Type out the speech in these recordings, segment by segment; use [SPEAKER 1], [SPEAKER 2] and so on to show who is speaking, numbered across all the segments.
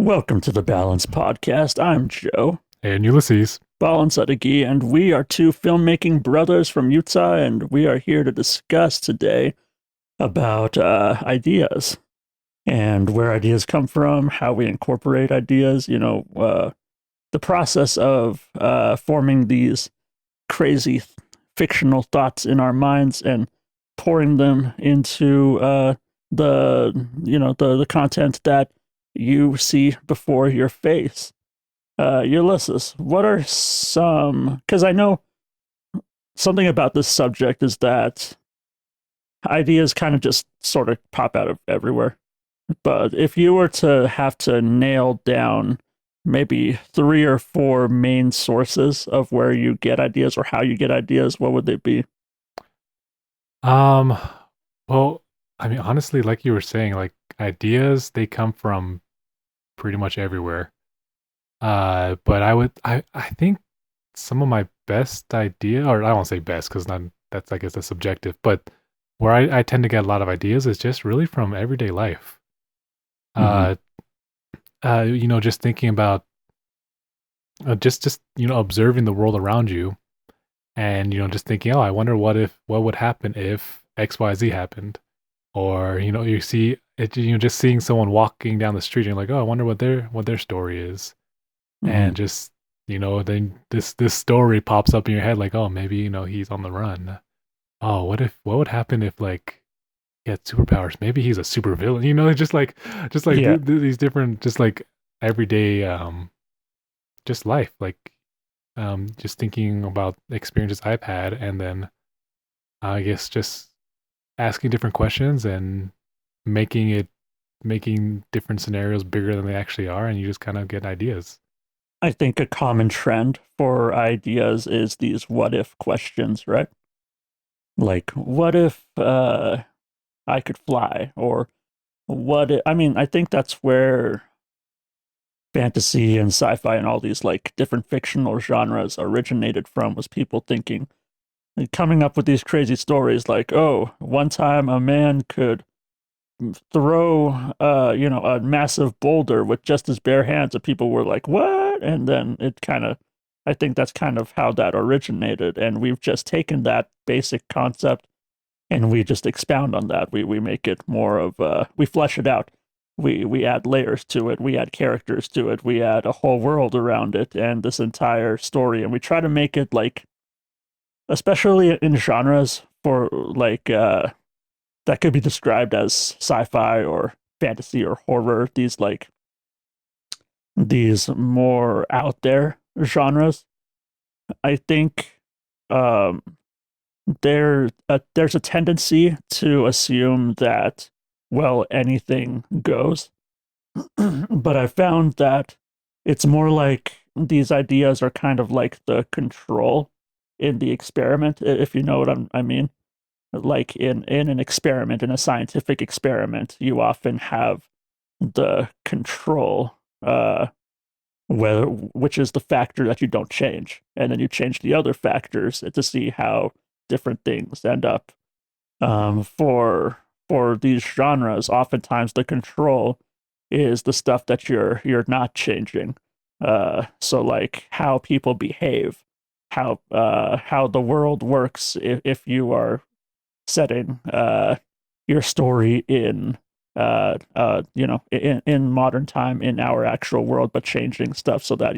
[SPEAKER 1] Welcome to the Balance podcast. I'm Joe,
[SPEAKER 2] And Ulysses.
[SPEAKER 1] Balanz, and we are two filmmaking brothers from Utah, and we are here to discuss today about ideas and where ideas come from, how we incorporate ideas, the process of forming these crazy fictional thoughts in our minds and pouring them into the content that you see before your face. Ulysses, what are some? Because I know something about this subject is that ideas kind of just sort of pop out of everywhere. But if you were to have to nail down maybe three or four main sources of where you get ideas or how you get ideas, what would they be?
[SPEAKER 2] Um, well, I mean, honestly, like you were saying, like ideas, they come from pretty much everywhere. But I think some of my best idea, or I won't say best because that's, I guess, that's subjective, but where I tend to get a lot of ideas is just really from everyday life.
[SPEAKER 1] Mm-hmm.
[SPEAKER 2] Uh, just thinking about, observing the world around you and, just thinking, oh, I wonder what would happen if XYZ happened. Or, you see it, just seeing someone walking down the street and you're like, oh, I wonder what their story is.
[SPEAKER 1] Mm-hmm.
[SPEAKER 2] And just, then this story pops up in your head like, oh, maybe, he's on the run. Oh, what would happen if like he had superpowers? Maybe he's a super villain, just like
[SPEAKER 1] Yeah,
[SPEAKER 2] these different, just like everyday just life, like just thinking about experiences I've had, and then I guess just asking different questions and making it making different scenarios bigger than they actually are, and you just kind of get ideas.
[SPEAKER 1] I think a common trend for ideas is these what if questions, right? Like, what if I could fly? Or what if, I mean, I think that's where fantasy and sci-fi and all these like different fictional genres originated from, was people thinking and coming up with these crazy stories like, oh, one time a man could throw a massive boulder with just his bare hands, and people were like, what? And then it kind of, I think that's kind of how that originated, and we've just taken that basic concept and we just expound on that. We make it more of we flesh it out. We add layers to it. We add characters to it. We add a whole world around it and this entire story. And we try to make it like, especially in genres for like that could be described as sci-fi or fantasy or horror. These more out there genres. I think um there's a tendency to assume that, well, anything goes. But I found that it's more like these ideas are kind of like the control in the experiment, if you know what I mean. Like in an experiment, in a scientific experiment, you often have the control, whether which is the factor that you don't change, and then you change the other factors to see how different things end up. For these genres, oftentimes the control is the stuff that you're not changing. So like how people behave, how the world works if you are setting your story in in modern time in our actual world, but changing stuff so that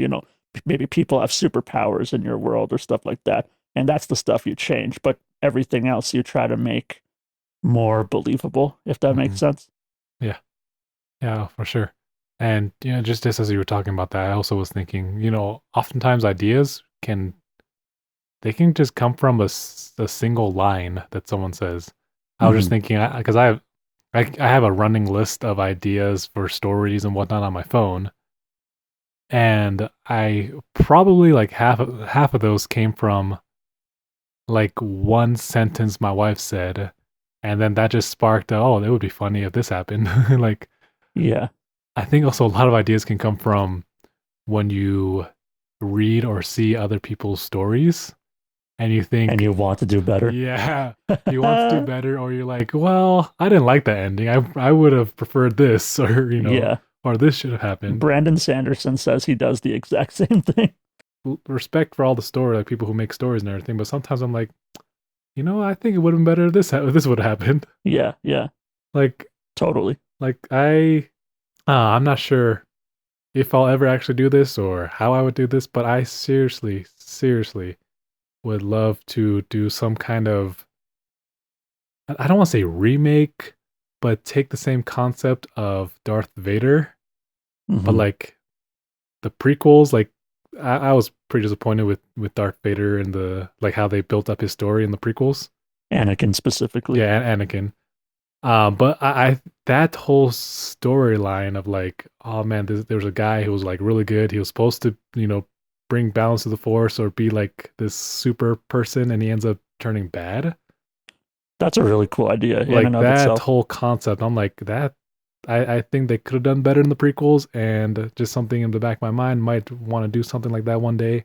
[SPEAKER 1] maybe people have superpowers in your world or stuff like that, and that's the stuff you change. But everything else you try to make more believable, if that makes
[SPEAKER 2] Hmm.
[SPEAKER 1] sense.
[SPEAKER 2] Yeah, yeah, for sure. And just as you were talking about that, I also was thinking, oftentimes ideas can just come from a single line that someone says. I was just
[SPEAKER 1] Mm-hmm.
[SPEAKER 2] thinking because I have a running list of ideas for stories and whatnot on my phone, and I probably like half of those came from like one sentence my wife said, and then that just sparked, oh, it would be funny if this happened. Like,
[SPEAKER 1] Yeah,
[SPEAKER 2] I think also a lot of ideas can come from when you read or see other people's stories and you
[SPEAKER 1] and
[SPEAKER 2] think,
[SPEAKER 1] you want to do better.
[SPEAKER 2] yeah, you want to do better, or you're like, well, I didn't like that ending. I would have preferred this, or
[SPEAKER 1] Yeah,
[SPEAKER 2] or this should have happened.
[SPEAKER 1] Brandon Sanderson says he does the exact same thing.
[SPEAKER 2] Respect for all the story, like people who make stories and everything, but sometimes I'm like, I think it would have been better if this would have happened.
[SPEAKER 1] Yeah, yeah,
[SPEAKER 2] Like,
[SPEAKER 1] totally.
[SPEAKER 2] I'm not sure if I'll ever actually do this or how I would do this, but I seriously, seriously would love to do some kind of, I don't want to say remake, but take the same concept of Darth Vader, but
[SPEAKER 1] Hmm.
[SPEAKER 2] like the prequels, like I was pretty disappointed with Darth Vader and the like how they built up his story in the prequels.
[SPEAKER 1] Anakin specifically.
[SPEAKER 2] Yeah, Anakin. But I that whole storyline of like, oh man, there was a guy who was like really good. He was supposed to, bring balance to the force or be like this super person, and he ends up turning bad.
[SPEAKER 1] That's a really cool idea in and
[SPEAKER 2] Like
[SPEAKER 1] of
[SPEAKER 2] that
[SPEAKER 1] itself.
[SPEAKER 2] whole concept, I'm like that. I think they could have done better in the prequels, and just something in the back of my mind might want to do something like that one day.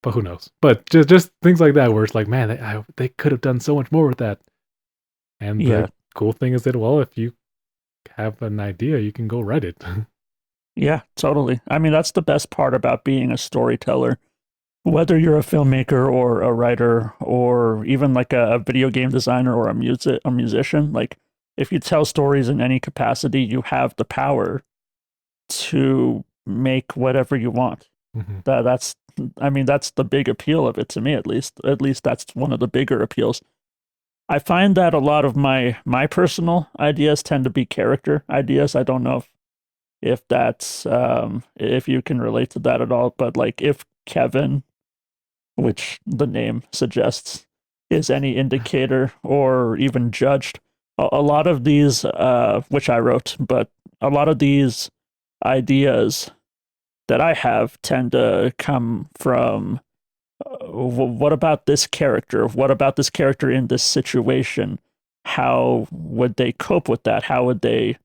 [SPEAKER 2] But who knows? But just things like that where it's like, man, they could have done so much more with that. And
[SPEAKER 1] Yeah,
[SPEAKER 2] the cool thing is that, well, if you have an idea, you can go write it.
[SPEAKER 1] yeah, totally. I mean, that's the best part about being a storyteller. Whether you're a filmmaker or a writer or even like a video game designer or a musician, like if you tell stories in any capacity, you have the power to make whatever you want.
[SPEAKER 2] Mhm.
[SPEAKER 1] That's I mean, that's the big appeal of it to me at least. At least that's one of the bigger appeals. I find that a lot of my personal ideas tend to be character ideas. I don't know if that's if you can relate to that at all, but like if Kevin, which the name suggests, is any indicator or even judged, a lot of these which I wrote, but a lot of these ideas that I have tend to come from what about this character? What about this character in this situation? How would they cope with that? How would they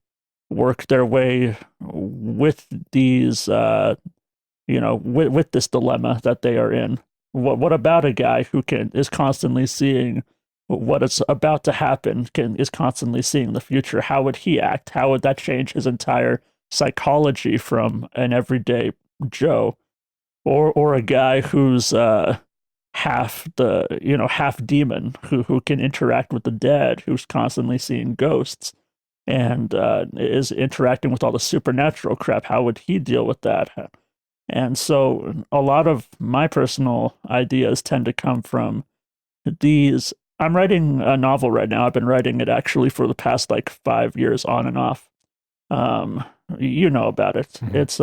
[SPEAKER 1] work their way with these, with this dilemma that they are in? What about a guy who is constantly seeing what is about to happen, is constantly seeing the future? How would he act? How would that change his entire psychology from an everyday Joe? Or a guy who's half demon who can interact with the dead, who's constantly seeing ghosts and is interacting with all the supernatural crap. How would he deal with that? And so a lot of my personal ideas tend to come from these. I'm writing a novel right now. I've been writing it actually for the past like 5 years on and off. um you know about it.
[SPEAKER 2] Mhm.
[SPEAKER 1] It's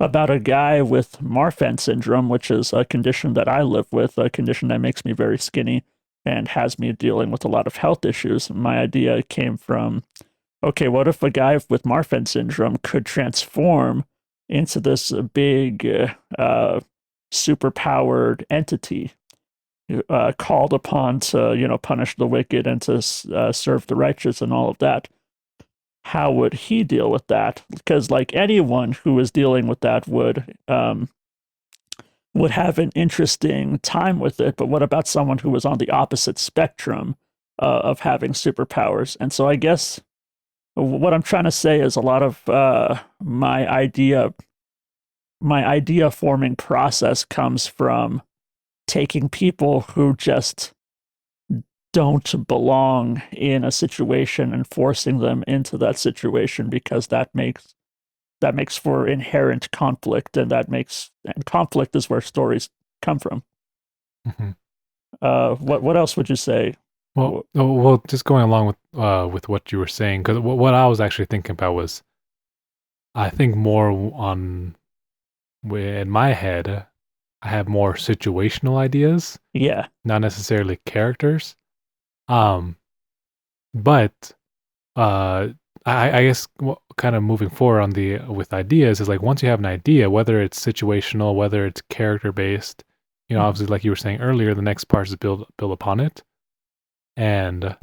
[SPEAKER 1] about a guy with Marfan syndrome, which is a condition that I live with, a condition that makes me very skinny and has me dealing with a lot of health issues. My idea came from, okay, what if a guy with Marfan syndrome could transform into this big, super-powered entity called upon to, punish the wicked and to serve the righteous and all of that? How would he deal with that? Because like anyone who is dealing with that would have an interesting time with it. But what about someone who was on the opposite spectrum of having superpowers? And so I guess what I'm trying to say is a lot of my idea forming process comes from taking people who just don't belong in a situation and forcing them into that situation because that makes for inherent conflict, and conflict is where stories come from.
[SPEAKER 2] Mhm.
[SPEAKER 1] What else would you say?
[SPEAKER 2] Well, just going along with what you were saying, because what I was actually thinking about was, I think more on in my head, I have more situational ideas,
[SPEAKER 1] Yeah,
[SPEAKER 2] not necessarily characters. Um, but uh, I guess kind of moving forward on the with ideas is like, once you have an idea, whether it's situational, whether it's character based,
[SPEAKER 1] mhm.
[SPEAKER 2] obviously, like you were saying earlier, the next part is build upon it, and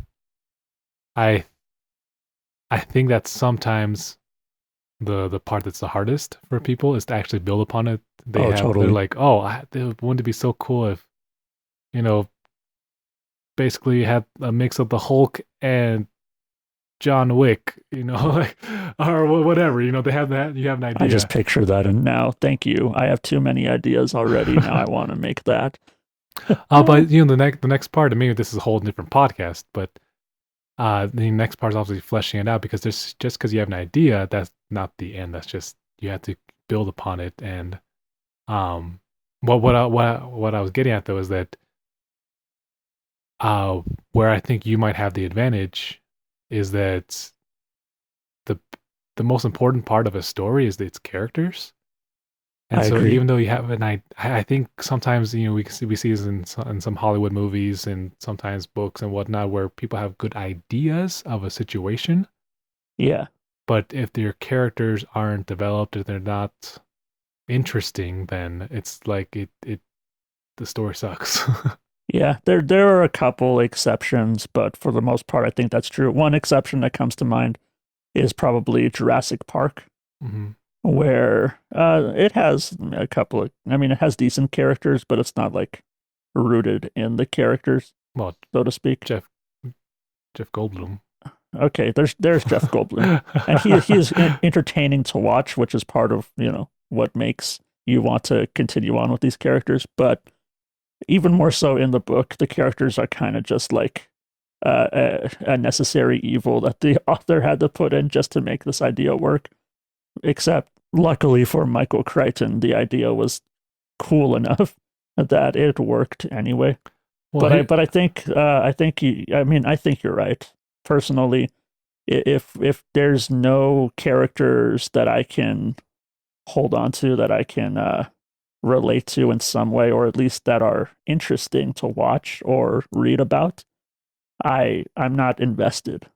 [SPEAKER 2] I I think that sometimes the part that's the hardest for people is to actually build upon it.
[SPEAKER 1] Oh,
[SPEAKER 2] They're
[SPEAKER 1] totally.
[SPEAKER 2] like, oh, wouldn't it be so cool if, you know basically had a mix of the Hulk and John Wick, like, or whatever. They have that. You have an
[SPEAKER 1] I just
[SPEAKER 2] idea.
[SPEAKER 1] picture that, and now, thank you. I have too many ideas already. Now I want to make that.
[SPEAKER 2] But the next part. Maybe this is a whole different podcast, but the next part is obviously fleshing it out because there's just because you have an idea, that's not the end. That's just you have to build upon it. And um, what I was getting at though is that uh, where I think you might have the advantage is that the the most important part of a story is its characters. And
[SPEAKER 1] I
[SPEAKER 2] so
[SPEAKER 1] agree.
[SPEAKER 2] even though you have an I think sometimes we see this in some Hollywood movies and sometimes books and whatnot where people have good ideas of a situation,
[SPEAKER 1] Yeah.
[SPEAKER 2] but if their characters aren't developed or they're not interesting, then it's like it the story sucks.
[SPEAKER 1] Yeah, there are a couple exceptions, but for the most part, I think that's true. One exception that comes to mind is probably Jurassic Park,
[SPEAKER 2] hmm
[SPEAKER 1] where it has a couple of, I mean, it has decent characters, but it's not like rooted in the characters,
[SPEAKER 2] Well,
[SPEAKER 1] so to speak.
[SPEAKER 2] Jeff Jeff Goldblum.
[SPEAKER 1] Okay, there's Jeff Goldblum, and he is entertaining to watch, which is part of, what makes you want to continue on with these characters. But even more so in the book, the characters are kind of just like a necessary evil that the author had to put in just to make this idea work. Except, luckily for Michael Crichton, the idea was cool enough that it worked anyway.
[SPEAKER 2] well,
[SPEAKER 1] But I
[SPEAKER 2] he,
[SPEAKER 1] but I think you're right. Personally, if there's no characters that I can hold on to, that I can relate to in some way, or at least that are interesting to watch or read about, I'm not invested.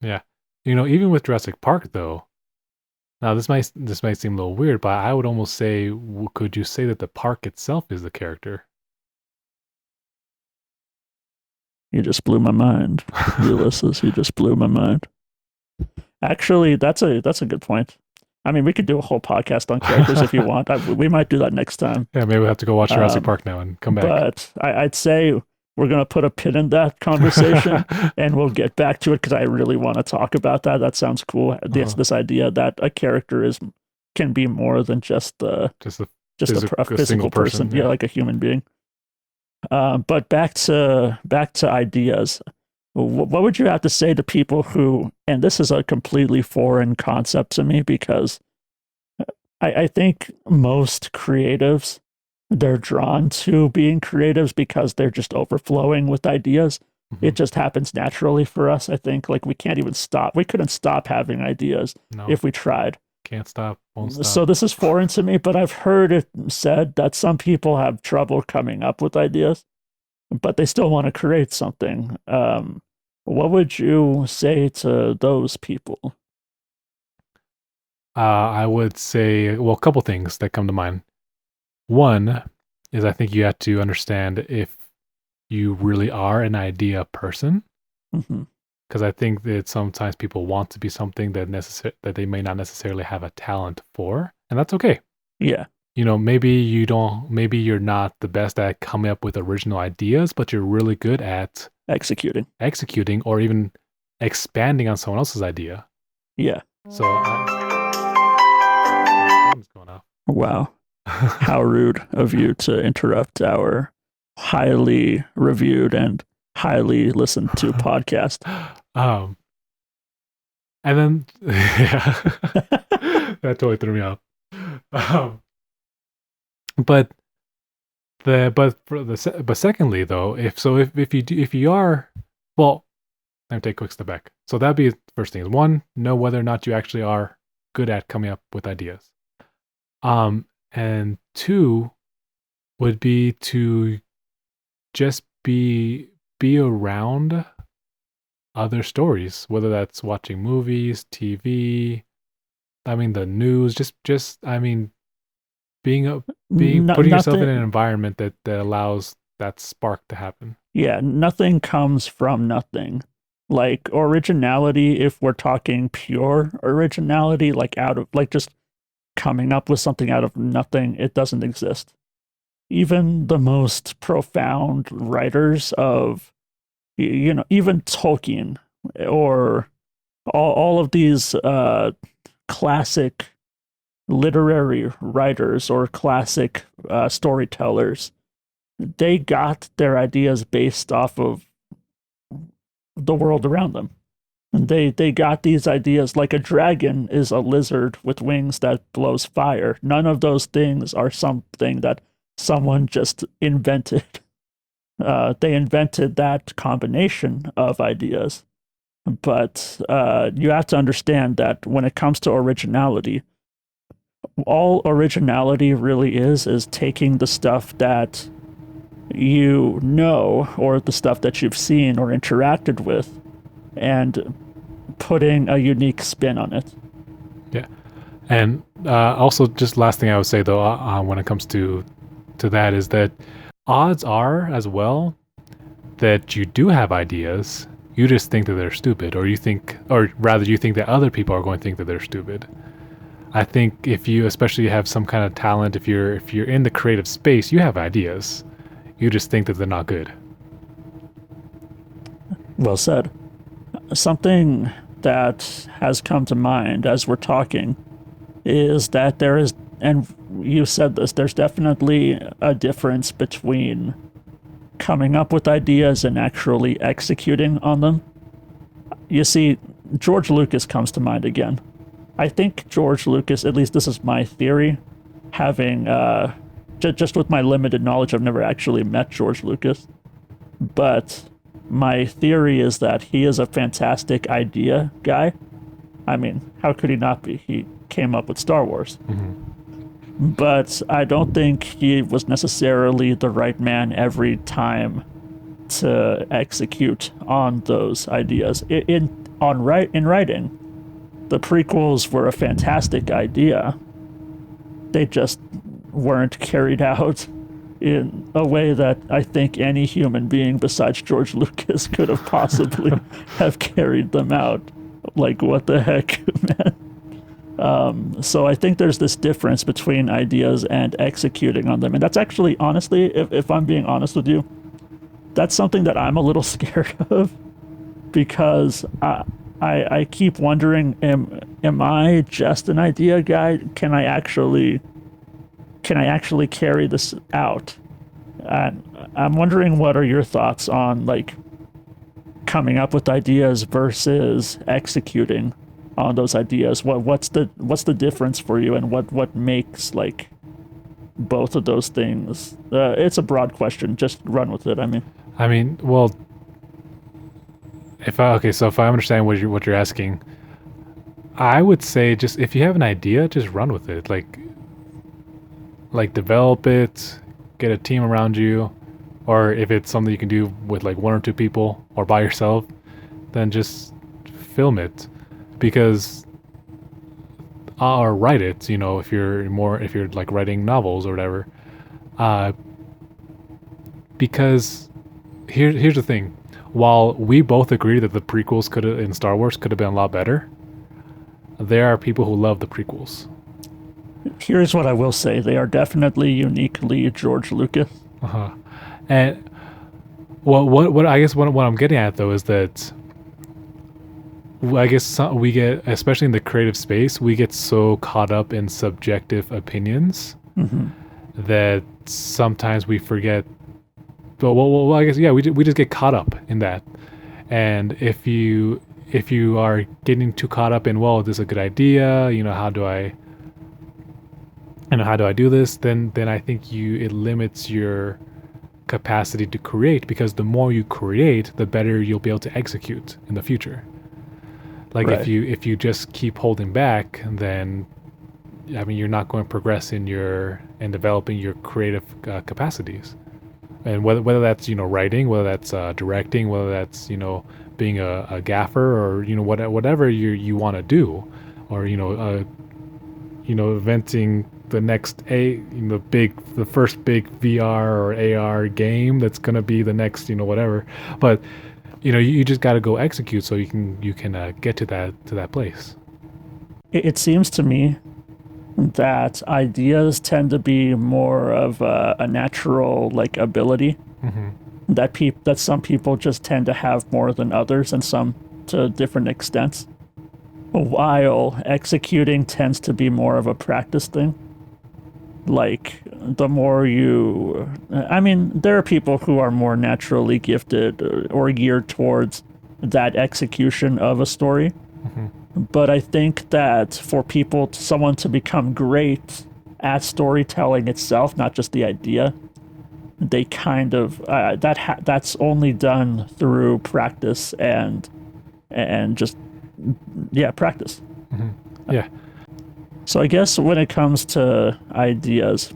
[SPEAKER 2] yeah, even with Jurassic Park though. Now this might seem a little weird, but I would almost say, could you say that the park itself is the character?
[SPEAKER 1] You just blew my mind, Ulysses. You just blew my mind. Actually, that's a good point. I mean, we could do a whole podcast on characters if you want. We might do that next time.
[SPEAKER 2] Yeah, maybe we'll have to go watch Jurassic
[SPEAKER 1] Um,
[SPEAKER 2] Park now and come back.
[SPEAKER 1] but I'd say we're gonna put a pin in that conversation, and we'll get back to it because I really want to talk about that. That sounds cool. This
[SPEAKER 2] uh,
[SPEAKER 1] this idea that a character is can be more than
[SPEAKER 2] just a
[SPEAKER 1] just a
[SPEAKER 2] a single
[SPEAKER 1] physical person,
[SPEAKER 2] person.
[SPEAKER 1] yeah,
[SPEAKER 2] Yeah.
[SPEAKER 1] like a human being. But back to ideas. What would you have to say to people who, and this is a completely foreign concept to me because I think most creatives, they're drawn to being creatives because they're just overflowing with ideas.
[SPEAKER 2] hmm
[SPEAKER 1] It just happens naturally for us. I think like we can't even stop. We couldn't stop having ideas
[SPEAKER 2] No,
[SPEAKER 1] if we tried.
[SPEAKER 2] can't stop, won't stop.
[SPEAKER 1] So this is foreign to me, but I've heard it said that some people have trouble coming up with ideas, but they still want to create something. What would you say to those people?
[SPEAKER 2] I would say, well, a couple things that come to mind. One is I think you have to understand if you really are an idea person,
[SPEAKER 1] Hmm.
[SPEAKER 2] because I think that sometimes people want to be something that they may not necessarily have a talent for, and that's okay.
[SPEAKER 1] Yeah,
[SPEAKER 2] Maybe you don't, maybe you're not the best at coming up with original ideas, but you're really good at
[SPEAKER 1] executing.
[SPEAKER 2] executing or even expanding on someone else's idea.
[SPEAKER 1] Yeah.
[SPEAKER 2] So, phone's going off.
[SPEAKER 1] Wow. How rude of you to interrupt our highly reviewed and highly listened to podcast.
[SPEAKER 2] um, and then yeah, that totally threw me off. Um, but but secondly though, if you are, well, let me take a quick step back. So that'd be the first thing is one, know whether or not you actually are good at coming up with ideas. And two would be to just be around other stories, whether that's watching movies, TV, I mean the news, just I mean being a being
[SPEAKER 1] No,
[SPEAKER 2] putting yourself in an
[SPEAKER 1] nothing.
[SPEAKER 2] environment that allows that spark to happen.
[SPEAKER 1] Yeah, nothing comes from nothing. Like originality, if we're talking pure originality, like out of like just coming up with something out of nothing, it doesn't exist. Even the most profound writers of, even Tolkien or all of these classic literary writers or classic storytellers, they got their ideas based off of the world around them. And they got these ideas like a dragon is a lizard with wings that blows fire. None of those things are something that someone just invented. They invented that combination of ideas. But you have to understand that when it comes to originality, all originality really is taking the stuff that you know or the stuff that you've seen or interacted with and putting a unique spin on it.
[SPEAKER 2] Yeah, and also just last thing I would say though, when it comes to that is that odds are as well that you do have ideas. You just think that they're stupid, or you think, or rather, you think that other people are going to think that they're stupid. I think if you especially have some kind of talent, if you're in the creative space, you have ideas. You just think that they're not good.
[SPEAKER 1] Well said. Something that has come to mind as we're talking is that there is, and you said this, there's definitely a difference between coming up with ideas and actually executing on them. You see, George Lucas comes to mind again. I think George Lucas, at least this is my theory, having just with my limited knowledge, I've never actually met George Lucas, but my theory is that he is a fantastic idea guy. I mean, how could he not be? He came up with Star Wars. But I don't think he was necessarily the right man every time to execute on those ideas. In writing, the prequels were a fantastic idea. They just weren't carried out in a way that I think any human being besides George Lucas could have possibly have carried them out. Like, what the heck, man? So I think there's this difference between ideas and executing on them. And that's actually, honestly, if I'm being honest with you, that's something that I'm a little scared of because I keep wondering, am I just an idea guy? Can I actually carry this out? I'm wondering, what are your thoughts on like coming up with ideas versus executing on those ideas? What's the difference for you, and what makes like both of those things? It's a broad question. Just run with it.
[SPEAKER 2] Well, so if I understand what you're asking, I would say just if you have an idea, just run with it. Like develop it, get a team around you, or if it's something you can do with like one or two people or by yourself, then just film it, because or write it. If you're like writing novels or whatever, because here's the thing. While we both agree that the prequels in Star Wars could have been a lot better, there are people who love the prequels.
[SPEAKER 1] Here's what I will say: they are definitely uniquely George Lucas.
[SPEAKER 2] And what I guess what I'm getting at though is that I guess we get, especially in the creative space, we get so caught up in subjective opinions that sometimes we forget. But well, I guess, yeah, we just get caught up in that. And if you are getting too caught up in, well, this is a good idea, how do I do this? Then I think it limits your capacity to create, because the more you create, the better you'll be able to execute in the future. Like, right. If you just keep holding back, then you're not going to progress in developing your creative capacities. And whether that's writing, whether that's directing, whether that's being a gaffer, or whatever you want to do, or inventing the next the first big VR or AR game that's gonna be the next whatever. But you just got to go execute so you can get to that place.
[SPEAKER 1] It seems to me that ideas tend to be more of a natural like ability that some people just tend to have more than others, and some to different extents. while executing tends to be more of a practice thing. Like, the more you, I mean, there are people who are more naturally gifted or geared towards that execution of a story.
[SPEAKER 2] Hmm.
[SPEAKER 1] But I think that for people, someone to become great at storytelling itself, not just the idea, they kind of that's only done through practice and just yeah, practice.
[SPEAKER 2] Hmm. Yeah.
[SPEAKER 1] So I guess when it comes to ideas,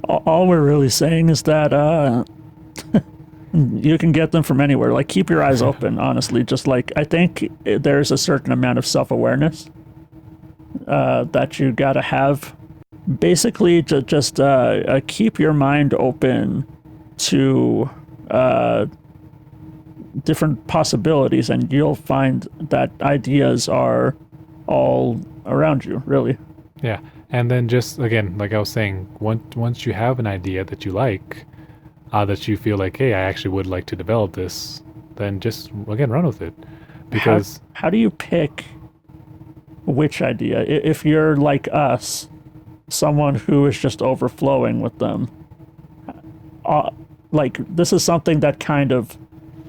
[SPEAKER 1] all we're really saying is that you can get them from anywhere. Like, keep your eyes open, honestly. Just like, I think there's a certain amount of self-awareness that you gotta have. Basically, to just keep your mind open to uh, different possibilities, and you'll find that ideas are all around you, really.
[SPEAKER 2] Yeah. And then just again, like I was saying, once you have an idea that you like, that you feel like, hey, I actually would like to develop this, then just again run with it,
[SPEAKER 1] How
[SPEAKER 2] because
[SPEAKER 1] how do you pick which idea? If you're like us, someone who is just overflowing with them, uh, like, this is something that kind of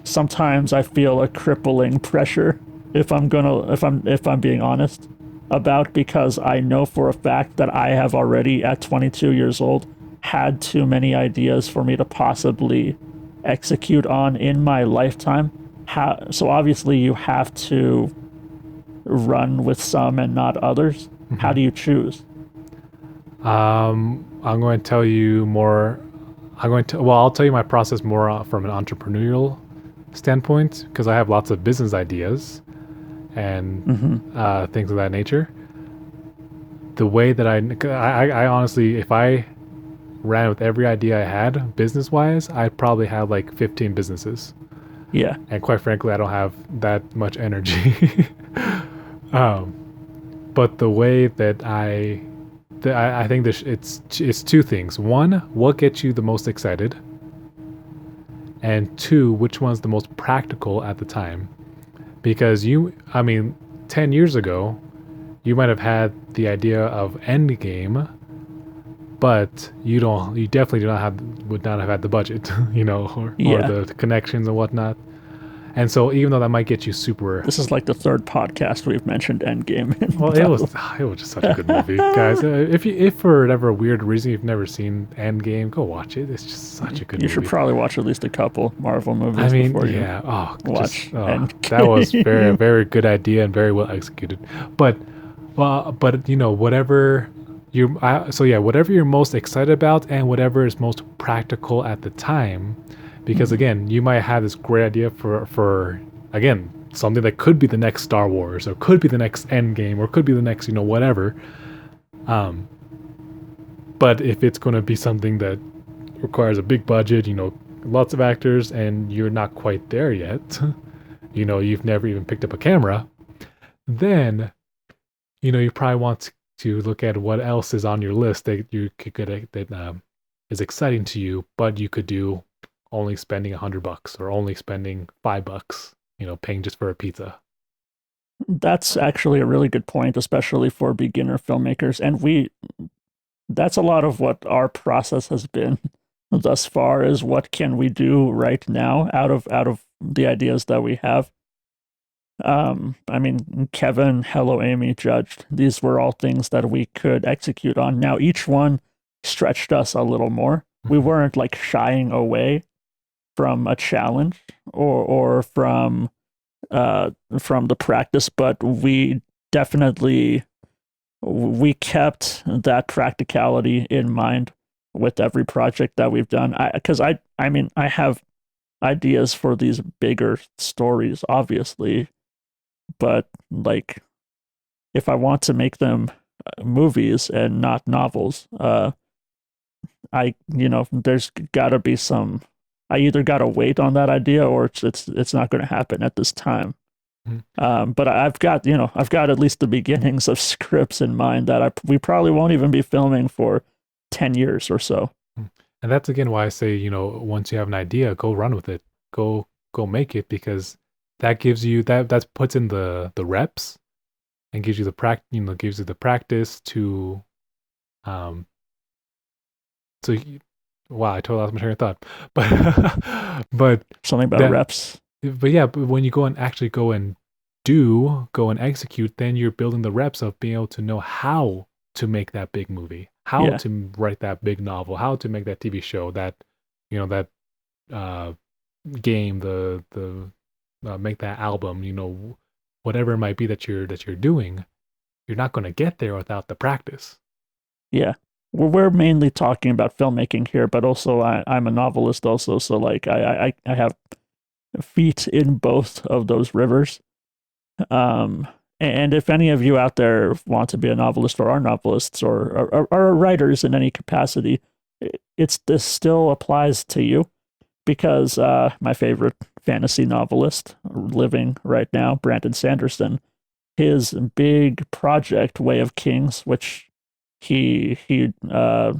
[SPEAKER 1] sometimes I feel a crippling pressure, if I'm being honest, about, because I know for a fact that I have already at 22 years old had too many ideas for me to possibly execute on in my lifetime. So obviously you have to run with some and not others. How
[SPEAKER 2] mhm.
[SPEAKER 1] do you choose?
[SPEAKER 2] I'm going to tell you more. Well, I'll tell you my process more from an entrepreneurial standpoint, because I have lots of business ideas and
[SPEAKER 1] Mm-hmm.
[SPEAKER 2] things of that nature. The way that I honestly, if I ran with every idea I had business wise, I'd probably have like 15 businesses.
[SPEAKER 1] Yeah,
[SPEAKER 2] And quite frankly, I don't have that much energy. um, but the way that I think this it's two things. One, what gets you the most excited, and two, which one's the most practical at the time. Because I mean, 10 years ago, you might have had the idea of Endgame, but you definitely would not have had the budget, or
[SPEAKER 1] yeah.
[SPEAKER 2] the connections and whatnot. And so, even though that might get you super.
[SPEAKER 1] This is like the third podcast we've mentioned Endgame in.
[SPEAKER 2] Well, it was just such a good movie, guys. If for whatever weird reason you've never seen Endgame, go watch it. It's just such a good
[SPEAKER 1] You should
[SPEAKER 2] movie.
[SPEAKER 1] probably watch at least a couple Marvel
[SPEAKER 2] I
[SPEAKER 1] movies
[SPEAKER 2] mean,
[SPEAKER 1] before you
[SPEAKER 2] yeah. Oh,
[SPEAKER 1] watch
[SPEAKER 2] that was very
[SPEAKER 1] Endgame.
[SPEAKER 2] very good idea and very well executed. But but whatever so yeah, whatever you're most excited about and whatever is most practical at the time, because again, you might have this great idea for again something that could be the next Star Wars, or could be the next Endgame, or could be the next whatever. Um, but if it's going to be something that requires a big budget, lots of actors, and you're not quite there yet, you've never even picked up a camera, then you probably want to look at what else is on your list that you could get that is exciting to you, but you could do only spending $100 or only spending $5, paying just for a pizza.
[SPEAKER 1] That's actually a really good point, especially for beginner filmmakers. And that's a lot of what our process has been thus far, is what can we do right now out of the ideas that we have. I mean, Kevin, Hello Amy, Judged, these were all things that we could execute on. Now, each one stretched us a little more. We
[SPEAKER 2] Mhm.
[SPEAKER 1] weren't like shying away from a challenge or from the practice, but definitely we kept that practicality in mind with every project that we've done. I mean, I have ideas for these bigger stories, obviously, but like, if I want to make them movies and not novels, there's got to be some. I either got to wait on that idea, or it's not going to happen at this time.
[SPEAKER 2] Mhm.
[SPEAKER 1] But I've got at least the beginnings of scripts in mind that we probably won't even be filming for 10 years or so.
[SPEAKER 2] And that's again why I say, once you have an idea, go run with it. Go make it, because that gives you that puts in the reps and gives you the gives you the practice to um so you, wow, I totally lost my train of thought. But but
[SPEAKER 1] Something about
[SPEAKER 2] that
[SPEAKER 1] reps.
[SPEAKER 2] but yeah, but when you go and actually go and execute, then you're building the reps of being able to know how to make that big movie, how
[SPEAKER 1] Yeah.
[SPEAKER 2] to write that big novel, how to make that TV show, that that uh game, the make that album, whatever it might be that you're doing, you're not going to get there without the practice.
[SPEAKER 1] Yeah. We're mainly talking about filmmaking here, but also I'm a novelist also, so like I have feet in both of those rivers. Um, and if any of you out there want to be a novelist or are novelists or are writers in any capacity, this still applies to you because my favorite fantasy novelist living right now, Brandon Sanderson, his big project, Way of Kings, which he he uh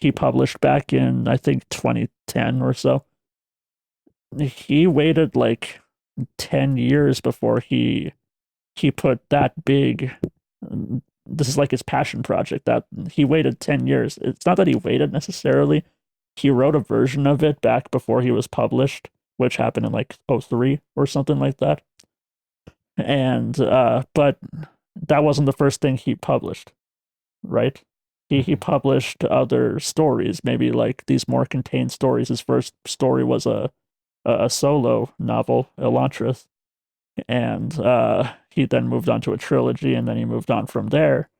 [SPEAKER 1] he published back in I think 2010 or so. He waited like 10 years before he put that big this is like his passion project that he waited 10 years. It's not that he waited necessarily. He wrote a version of it back before he was published, which happened in like '03 or something like that. And but that wasn't the first thing he published, right? He
[SPEAKER 2] Mhm.
[SPEAKER 1] published other stories, maybe like these more contained stories. His first story was a solo novel, Elantris, and he then moved on to a trilogy, and then he moved on from there.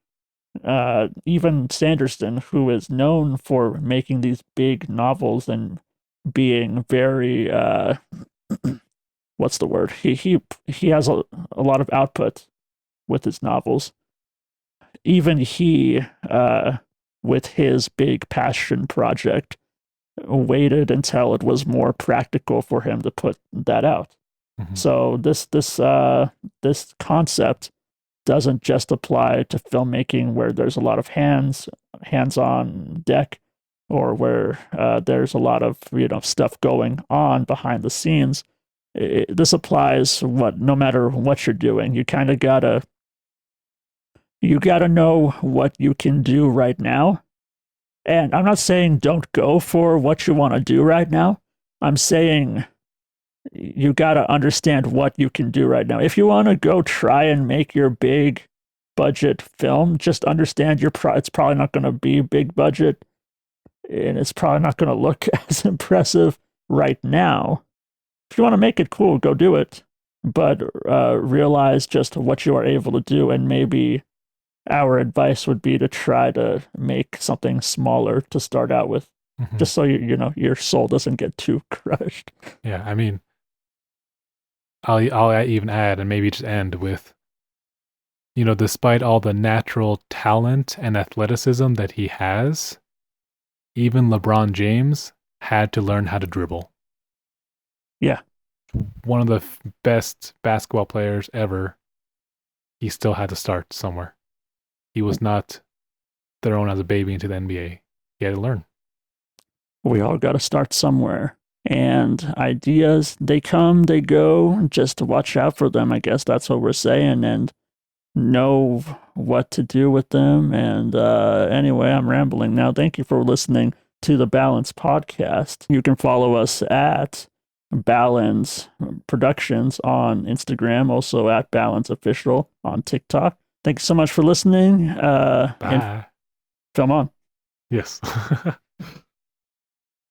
[SPEAKER 1] Even Sanderson, who is known for making these big novels and being very what's the word? He has a lot of output with his novels. Even he, with his big passion project, waited until it was more practical for him to put that out.
[SPEAKER 2] Mhm.
[SPEAKER 1] So this concept doesn't just apply to filmmaking where there's a lot of hands on deck, or where there's a lot of stuff going on behind the scenes. This applies no matter what you're doing. You gotta know what you can do right now. And I'm not saying don't go for what you want to do right now. I'm saying you got to understand what you can do right now. If you want to go try and make your big budget film, just understand it's probably not going to be big budget and it's probably not going to look as impressive right now. If you want to make it cool, go do it. But realize just what you are able to do, and maybe our advice would be to try to make something smaller to start out with,
[SPEAKER 2] Mhm.
[SPEAKER 1] just so your soul doesn't get too crushed.
[SPEAKER 2] Yeah, I mean, I'll even add and maybe just end with, despite all the natural talent and athleticism that he has, even LeBron James had to learn how to dribble.
[SPEAKER 1] Yeah,
[SPEAKER 2] One of the best basketball players ever, he still had to start somewhere. He was not thrown as a baby into the NBA. He had to learn.
[SPEAKER 1] we all got to start somewhere. And ideas, they come, they go. Just to watch out for them. I guess that's what we're saying. And know what to do with them. And anyway, I'm rambling now. Thank you for listening to the Balance podcast. You can follow us at Balance Productions on Instagram, also at Balance Official on TikTok. Thank you so much for listening. And
[SPEAKER 2] Bye.
[SPEAKER 1] film on.
[SPEAKER 2] Yes.